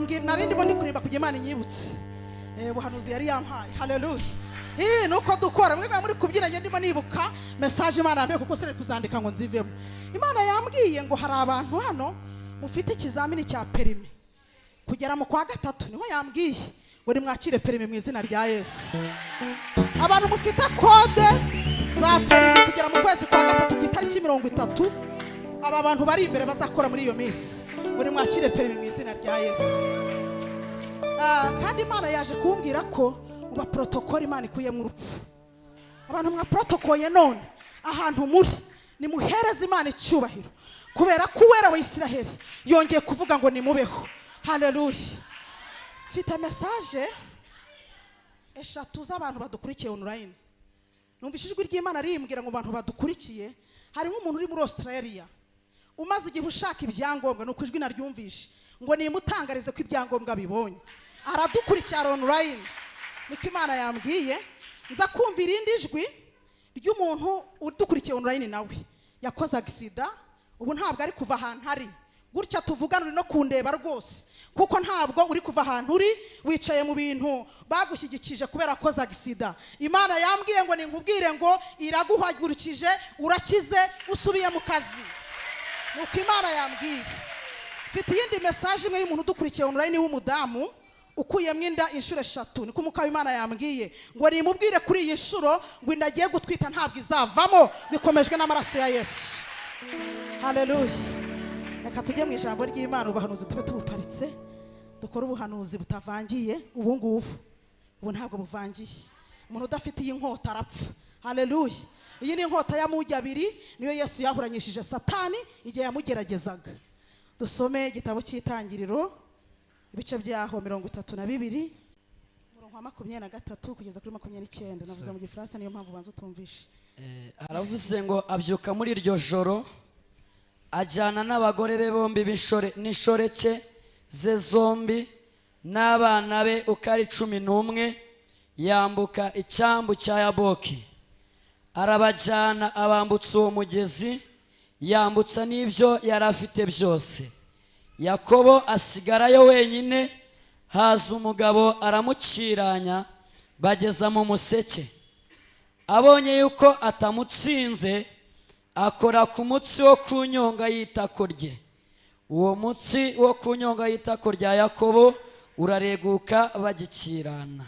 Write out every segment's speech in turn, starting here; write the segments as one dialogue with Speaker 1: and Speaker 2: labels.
Speaker 1: ambwira narindi bo ndi kurimba kugira Imana inyibutse ubuhanuzi yari yampaye. Haleluya. Nuko dukora mwe muri kubyina ngende ndimo nibuka message Imana yambaye kuko sere kuzandika ngo nzivemo. Imana yambwiye ngo hari abantu hano mufite ikizamini cya perimi kugera mu kwa gatatu, niho yambwiye ngo mwakire perimi mu izina rya Yesu. Abantu mufite kode za perimi kugera mu kwezi kwa gatatu ku itariki 30, aba bantu bari imbere bazakora muri iyo minsi ngo mwakire perimi mu izina rya Yesu. Kandi Imana yaje kumbwira ko uba protocol Imana ikuye mu rupfu. Abantu mwa protocoye none ahantu muri ni muhereza Imana icyubahiro kubera ko Uwera wa Isiraheli yongeye kuvuga ngo nimubeho. Haleluya. Mfite message eshatu z'abantu badukurikiye online. Numvise ijwi ry'Imana rimbwira ngo abantu badukurikiye harimo umuntu uri muri Australia umaze igihe ushaka ibyangombwa, nuko ijwi naryumvishe ngo nimutangarize ko ibyangombwa bibonye. Aradukurikira online. Niko Imana yambwiye nza kumva irindi jwi ry'umuntu udukurikiye online nawe yakoze accident, ubu ntabwo ari kuva ahantu hari gutya tuvugana uri no kundeba rwose kuko ntabwo uri kuva ahantu uri wicaye mu bintu bagushyigikije kubera koza accident. Imana yambwiye ngo ninkubwire ngo iraguhagurukije urakize usubiye mu kazi. Nuko Imana yambwiye. Mfite iyindi message imwe y'umuntu udukurikiye online w'umudamu ukuyemo inda inshuro 3, niko Umwuka Imana yambwiye ngo nimubwire kuri iyi nshuro ngo indagiye gutwita ntabwo izavamo, bikomejwe n'amaraso ya Yesu. Haleluya. Reka tujye mu ijambo ry'Imana. Ubuhanuzi tube tubuparitse dukora ubuhanuzi butavangiye. Ubu ntabwo buvangiye. Umuntu udafite iyi nkota arapfa. Haleluya. Iyi ni inkota ya mujya abiri niyo Yesu yahuranyishije Satani igihe yamugeragezaga. Dusome igitabo cy'Itangiriro ibice byaho 32 umurongo wa 23 kugeza kuri 29. Navuze mu Gifaransa niyo mpamvu banza utumvishe.
Speaker 2: Aravuze ngo abyuka muri iryo joro ajyana n'abagore be bombi n'inshoreke ze zombi n'abana be uko ari 11, yambuka icyambu cya Yaboki arabajyana abambutsa uwo mugezi, yambutsa n'ibyo yari afite byose. Yakobo asigarayo wenyine, haza umugabo aramuciranya bageza mu museke. Abonye yuko atamutsinze akora ku mutsi wo kunyonga y'itako rye. Uwo mutsi wo kunyonga y'itako rya Yakobo urareguka bagikirana.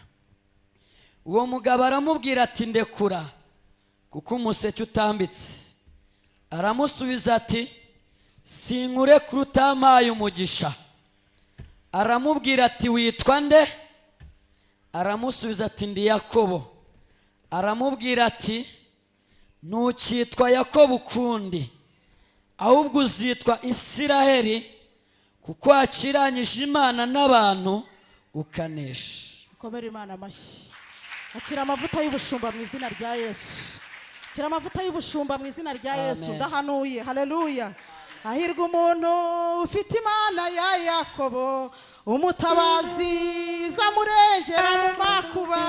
Speaker 2: Uwo mugabo aramubwira ati ndekura kuko umuseke utambitse. Aramusubiza ati sinkure kurutamaye umugisha. Aramubwira ati witwa nde? Aramusubiza ati ndi Yakobo. Aramubwira ati ntukitwa Yakobo ukundi, ahubwo uzitwa Isiraheli, kuko wakiranyije Imana n'abantu ukanesha.
Speaker 1: Komera Imana amashyi. Akira amavuta y'ubushumba mu izina rya Yesu. Akira amavuta y'ubushumba mu izina rya Yesu. Ndahanuye. Haleluya. Hahirwa umuntu ufite Imana ya Yakobo, umutabazi zamurengera mu makuba.